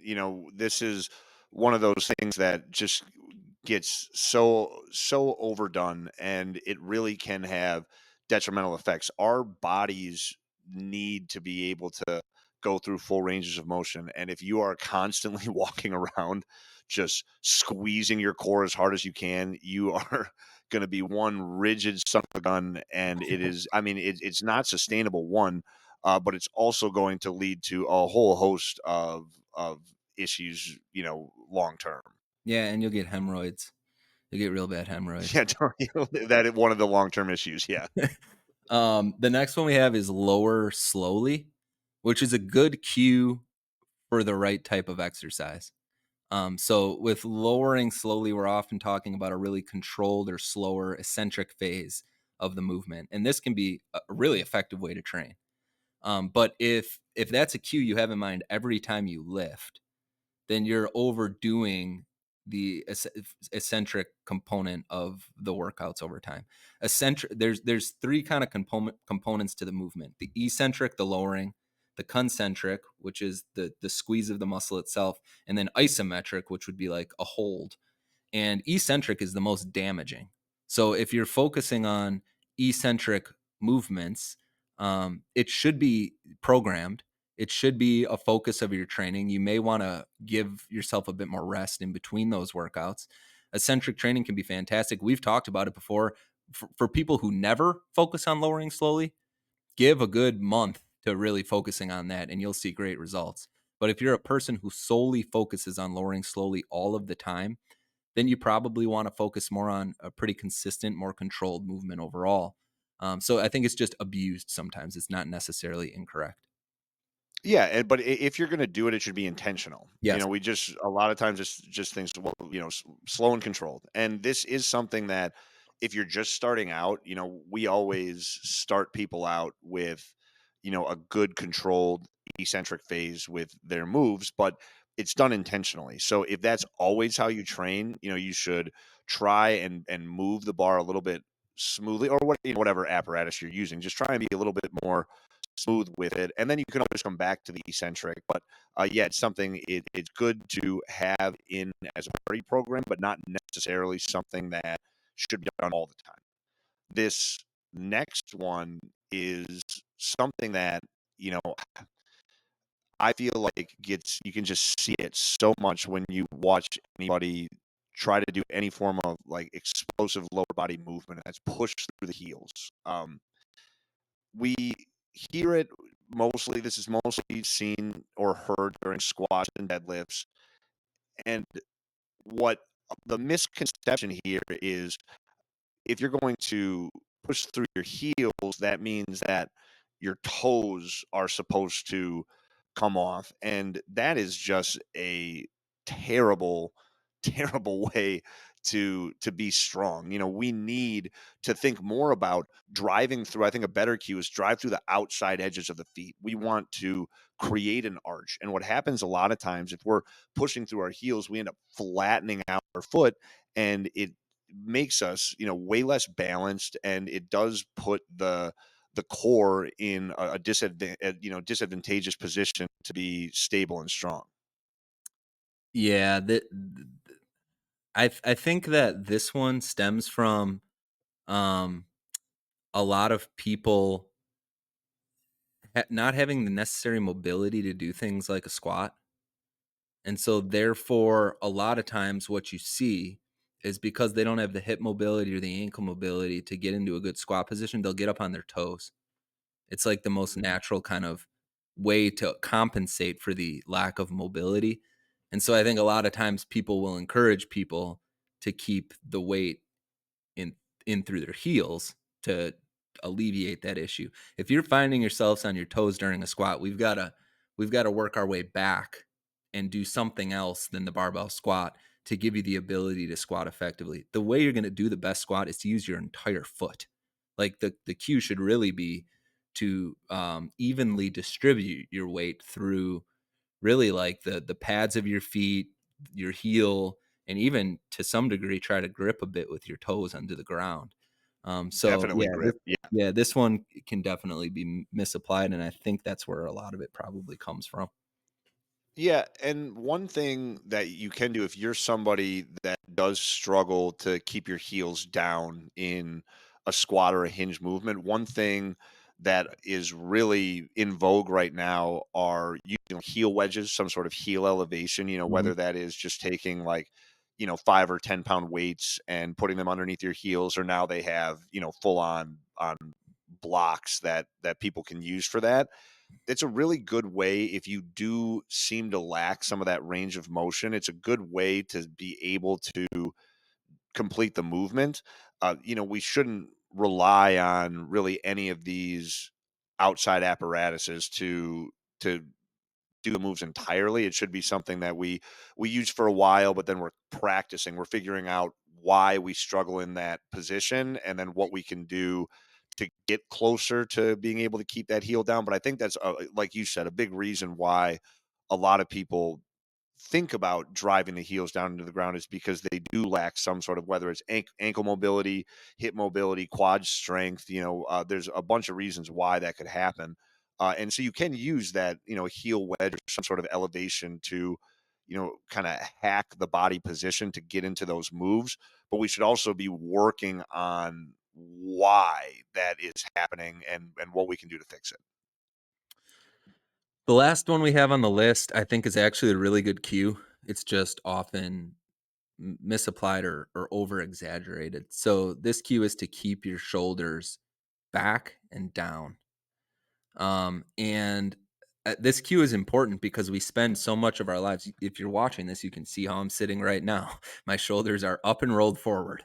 this is one of those things that just gets so overdone and it really can have detrimental effects. Our bodies need to be able to go through full ranges of motion, and if you are constantly walking around just squeezing your core as hard as you can, you are going to be one rigid son of a gun, and it is, I mean, it's not sustainable, one, but it's also going to lead to a whole host of issues, long term. Yeah, and you'll get hemorrhoids. You'll get real bad hemorrhoids. Yeah, that is one of the long term issues. Yeah, The next one we have is lower slowly, which is a good cue for the right type of exercise. So with lowering slowly, we're often talking about a really controlled or slower eccentric phase of the movement, and this can be a really effective way to train. But if that's a cue you have in mind every time you lift, then you're overdoing the eccentric component of the workouts over time. Eccentric, there's three kind of components to the movement: the eccentric, the lowering; the concentric, which is the squeeze of the muscle itself; and then isometric, which would be like a hold. And eccentric is the most damaging. So if you're focusing on eccentric movements, it should be programmed. It should be a focus of your training. You may want to give yourself a bit more rest in between those workouts. Eccentric training can be fantastic. We've talked about it before. For people who never focus on lowering slowly, give a good month to really focusing on that, and you'll see great results. But if you're a person who solely focuses on lowering slowly all of the time, then you probably want to focus more on a pretty consistent, more controlled movement overall. So I think it's just abused sometimes. It's not necessarily incorrect. Yeah, but if you're gonna do it, it should be intentional. Yes. We just a lot of times it's just things, well, slow and controlled. And this is something that if you're just starting out, we always start people out with, a good controlled eccentric phase with their moves, but it's done intentionally. So if that's always how you train, you should try and move the bar a little bit smoothly, or whatever apparatus you're using. Just try and be a little bit more smooth with it, and then you can always come back to the eccentric. But yeah, it's something it's good to have in as a party program, but not necessarily something that should be done all the time. This next one is something that you know I feel like gets you can just see it so much when you watch anybody try to do any form of like explosive lower body movement, and that's push through the heels. We hear it mostly. This is mostly seen or heard during squats and deadlifts. And what the misconception here is, if you're going to push through your heels, that means that your toes are supposed to come off. And that is just a terrible, terrible way to be strong. We need to think more about driving through. I think a better cue is drive through the outside edges of the feet. We want to create an arch. And what happens a lot of times, if we're pushing through our heels, we end up flattening out our foot, and it makes us, way less balanced, and it does put the core in a disadvantageous position to be stable and strong. Yeah, I think that this one stems from um, a lot of people not having the necessary mobility to do things like a squat. And so, therefore, a lot of times what you see is because they don't have the hip mobility or the ankle mobility to get into a good squat position, they'll get up on their toes. It's like the most natural kind of way to compensate for the lack of mobility. And so, I think a lot of times people will encourage people to keep the weight in through their heels to alleviate that issue. If you're finding yourselves on your toes during a squat, we've got to work our way back and do something else than the barbell squat to give you the ability to squat effectively. The way you're going to do the best squat is to use your entire foot. Like the cue should really be to evenly distribute your weight through really like the pads of your feet, your heel, and even to some degree try to grip a bit with your toes onto the ground. So Definitely yeah, grip. Yeah. this one can definitely be misapplied, and I think that's where a lot of it probably comes from. Yeah, and one thing that you can do if you're somebody that does struggle to keep your heels down in a squat or a hinge movement, one thing that is really in vogue right now are using heel wedges, some sort of heel elevation, Mhm. whether that is just taking like, 5 or 10 pound weights and putting them underneath your heels, or now they have, full on blocks that people can use for that. It's a really good way if you do seem to lack some of that range of motion. It's a good way to be able to complete the movement. We shouldn't rely on really any of these outside apparatuses to do the moves entirely. It should be something that we use for a while, but then we're practicing. We're figuring out why we struggle in that position, and then what we can do to get closer to being able to keep that heel down. But I think that's, like you said, a big reason why a lot of people think about driving the heels down into the ground is because they do lack some sort of, whether it's ankle mobility, hip mobility, quad strength. There's a bunch of reasons why that could happen. And so you can use that, heel wedge or some sort of elevation to, kind of hack the body position to get into those moves. But we should also be working on why that is happening, and what we can do to fix it. The last one we have on the list, I think, is actually a really good cue. It's just often misapplied or over exaggerated. So this cue is to keep your shoulders back and down. And this cue is important because we spend so much of our lives. If you're watching this, you can see how I'm sitting right now. My shoulders are up and rolled forward.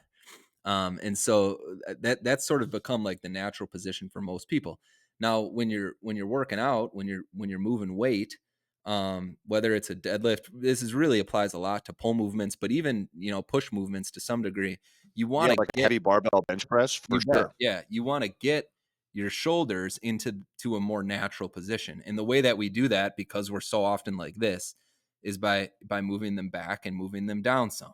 And so that's sort of become like the natural position for most people. Now, when you're working out, when you're moving weight, whether it's a deadlift, this is really applies a lot to pull movements, but even push movements to some degree. You want Yeah, to like a get heavy barbell bench press for you bet. sure. Yeah, you wanna get your shoulders to a more natural position, and the way that we do that, because we're so often like this, is by moving them back and moving them down some,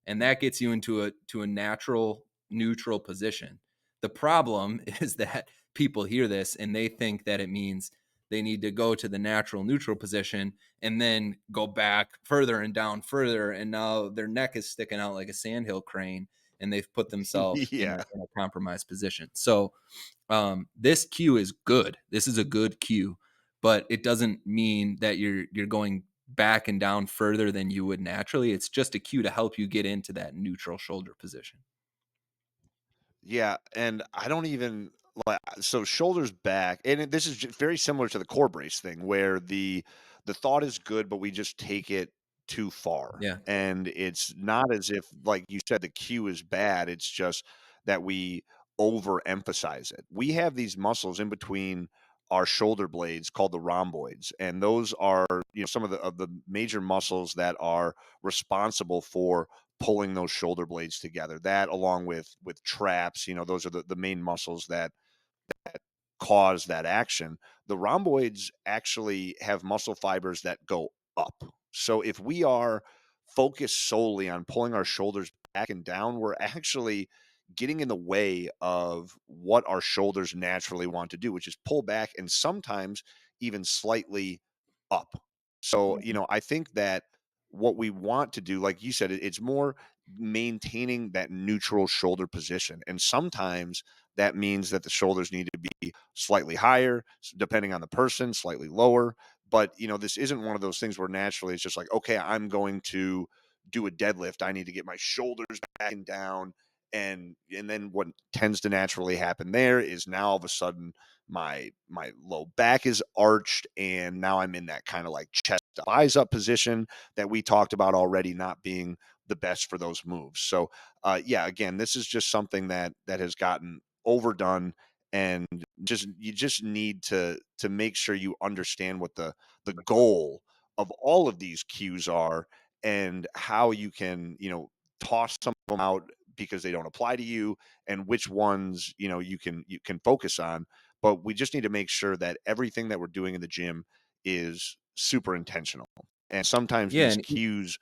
and that gets you into a natural neutral position. The problem is that people hear this and they think that it means they need to go to the natural neutral position and then go back further and down further, and now their neck is sticking out like a sandhill crane, and they've put themselves in a, Yeah. in a compromised position. So this cue is good. This is a good cue, but it doesn't mean that you're going back and down further than you would naturally. It's just a cue to help you get into that neutral shoulder position. Yeah, and I don't even like so shoulders back, and this is very similar to the core brace thing, where the thought is good, but we just take it too far, Yeah. and it's not as if, like you said, the cue is bad. It's just that we overemphasize it. We have these muscles in between our shoulder blades called the rhomboids, and those are some of the major muscles that are responsible for pulling those shoulder blades together. That along with traps, those are the main muscles that cause that action. The rhomboids actually have muscle fibers that go up. So if we are focused solely on pulling our shoulders back and down, we're actually getting in the way of what our shoulders naturally want to do, which is pull back and sometimes even slightly up. So, I think that what we want to do, like you said, it's more maintaining that neutral shoulder position. And sometimes that means that the shoulders need to be slightly higher, depending on the person, slightly lower. But this isn't one of those things where naturally it's just like, okay, I'm going to do a deadlift. I need to get my shoulders back and down. And then what tends to naturally happen there is now all of a sudden my low back is arched, and now I'm in that kind of like chest up, eyes up position that we talked about already, not being the best for those moves. So yeah, again, this is just something that has gotten overdone, and you just need to make sure you understand what the goal of all of these cues are, and how you can toss some of them out because they don't apply to you, and which ones you can focus on. But we just need to make sure that everything that we're doing in the gym is super intentional, and sometimes Yeah, these and cues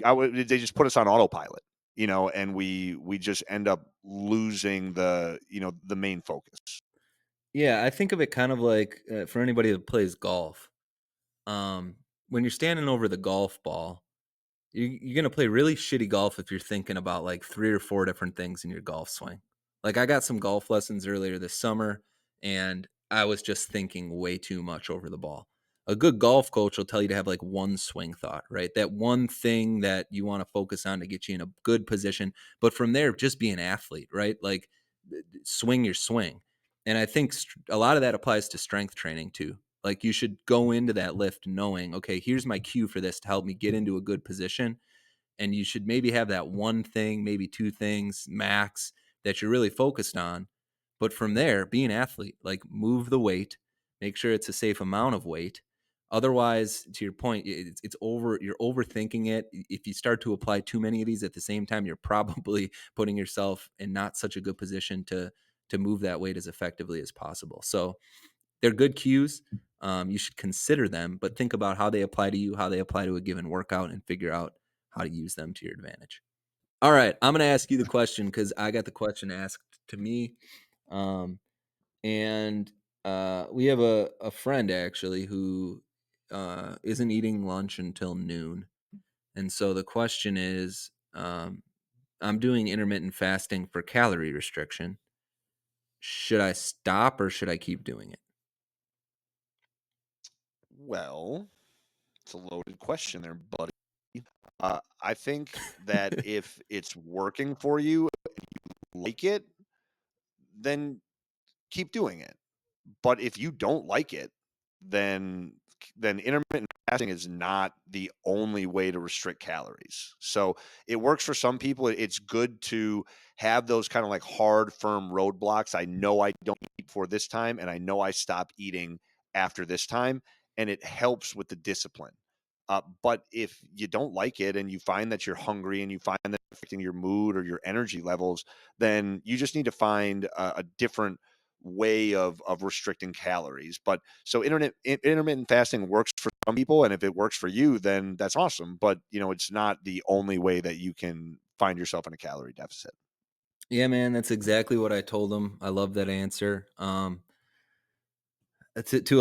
they just put us on autopilot, and we just end up losing the main focus. yeah, I think of it kind of like for anybody that plays golf. Um, when you're standing over the golf ball, you're gonna play really shitty golf if you're thinking about like 3 or 4 different things in your golf swing. Like, I got some golf lessons earlier this summer, and I was just thinking way too much over the ball. A good golf coach will tell you to have, like, one swing thought, right? That one thing that you wanna focus on to get you in a good position, but from there, just be an athlete, right? Like, swing your swing, and I think a lot of that applies to strength training too. Like, you should go into that lift knowing, okay, here's my cue for this to help me get into a good position. And you should maybe have that one thing, maybe two things max that you're really focused on. But from there, be an athlete, like move the weight, make sure it's a safe amount of weight. Otherwise, to your point, it's over. You're overthinking it. If you start to apply too many of these at the same time, you're probably putting yourself in not such a good position to move that weight as effectively as possible. So they're good cues. You should consider them, but think about how they apply to you, how they apply to a given workout, and figure out how to use them to your advantage. All right, I'm going to ask you the question because I got the question asked to me, um, and we have a friend actually who isn't eating lunch until noon, and so the question is, I'm doing intermittent fasting for calorie restriction. Should I stop or should I keep doing it? Well, it's a loaded question there, buddy. I think that if it's working for you, like it, then keep doing it. But if you don't like it, then intermittent fasting is not the only way to restrict calories. So it works for some people. It's good to have those kind of like hard, firm roadblocks. I know I don't eat before this time, and I know I stop eating after this time, and it helps with the discipline. But if you don't like it and you find that you're hungry and you find that it's affecting your mood or your energy levels, then you just need to find a different way of restricting calories. But so intermittent fasting works for some people, and if it works for you, then that's awesome. But it's not the only way that you can find yourself in a calorie deficit. Yeah, man, that's exactly what I told him. I love that answer. To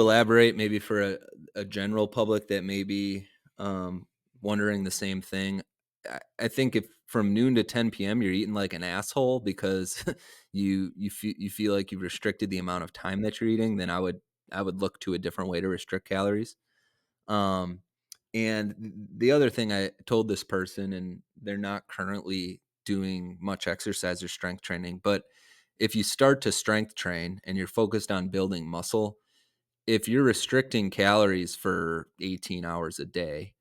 elaborate, maybe for a general public that may be wondering the same thing, I think if from noon to 10 p.m. you're eating like an asshole because you feel like you've restricted the amount of time that you're eating, then I would look to a different way to restrict calories. Um, and the other thing I told this person, and they're not currently doing much exercise or strength training, but if you start to strength train and you're focused on building muscle, if you're restricting calories for 18 hours a day,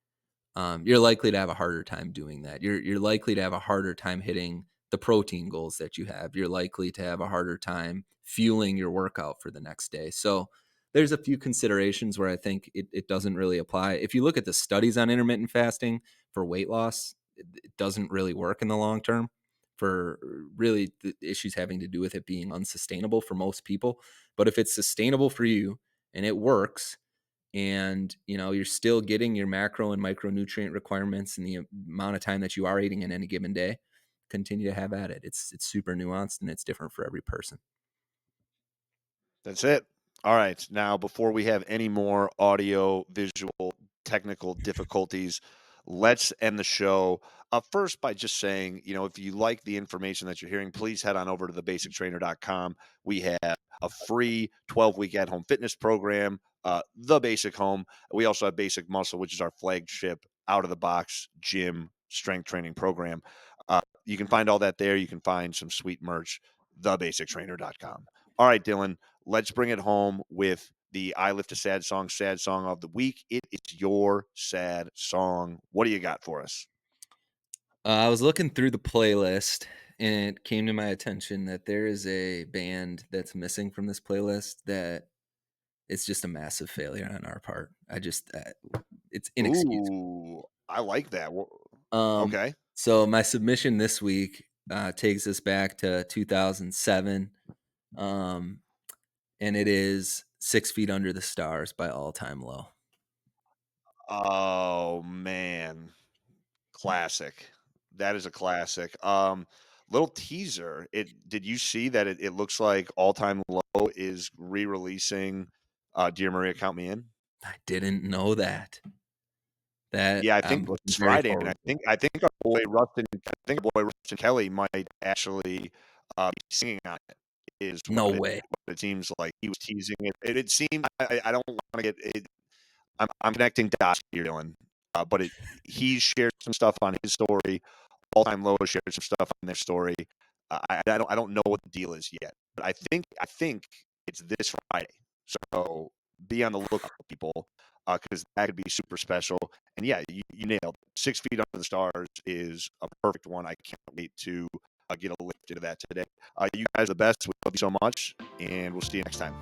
you're likely to have a harder time doing that. You're likely to have a harder time hitting the protein goals that you have. You're likely to have a harder time fueling your workout for the next day. So there's a few considerations where I think it doesn't really apply. If you look at the studies on intermittent fasting for weight loss, it doesn't really work in the long term for really the issues having to do with it being unsustainable for most people. But if it's sustainable for you and it works, and you're still getting your macro and micronutrient requirements and the amount of time that you are eating in any given day, continue to have at it. It's super nuanced and it's different for every person. That's it. All right. Now, before we have any more audio, visual, technical difficulties, let's end the show. First, by just saying, if you like the information that you're hearing, please head on over to thebasictrainer.com. We have a free 12-week at home fitness program, The Basic Home. We also have Basic Muscle, which is our flagship out of the box gym strength training program. You can find all that there. You can find some sweet merch, thebasictrainer.com. All right, Dylan, let's bring it home with the I Lift a Sad song of the week. It is your sad song. What do you got for us? I was looking through the playlist and it came to my attention that there is a band that's missing from this playlist that it's just a massive failure on our part. It's inexcusable. Ooh, I like that. Um, Okay. so my submission this week takes us back to 2007. Um, and it is 6 Feet Under the Stars by All Time Low. Oh man, classic. That is a classic. Little teaser. It did you see that it looks like All Time Low is re-releasing Dear Maria Count Me In? I didn't know that. That Yeah, I think I'm looking it's very Friday, and forward to. I think our boy Rustin Kelly might actually be singing on it. Is No way. what it seems like. He was teasing it. It seemed I don't want to get it. I'm connecting dots here, Dylan. But he shared some stuff on his story. All Time Low shared some stuff on their story. I don't know what the deal is yet, but I think it's this Friday. So be on the lookout, people, because that could be super special. And yeah, you nailed it. 6 Feet Under the Stars is a perfect one. I can't wait to get a lift into that today. You guys are the best. We love you so much, and we'll see you next time.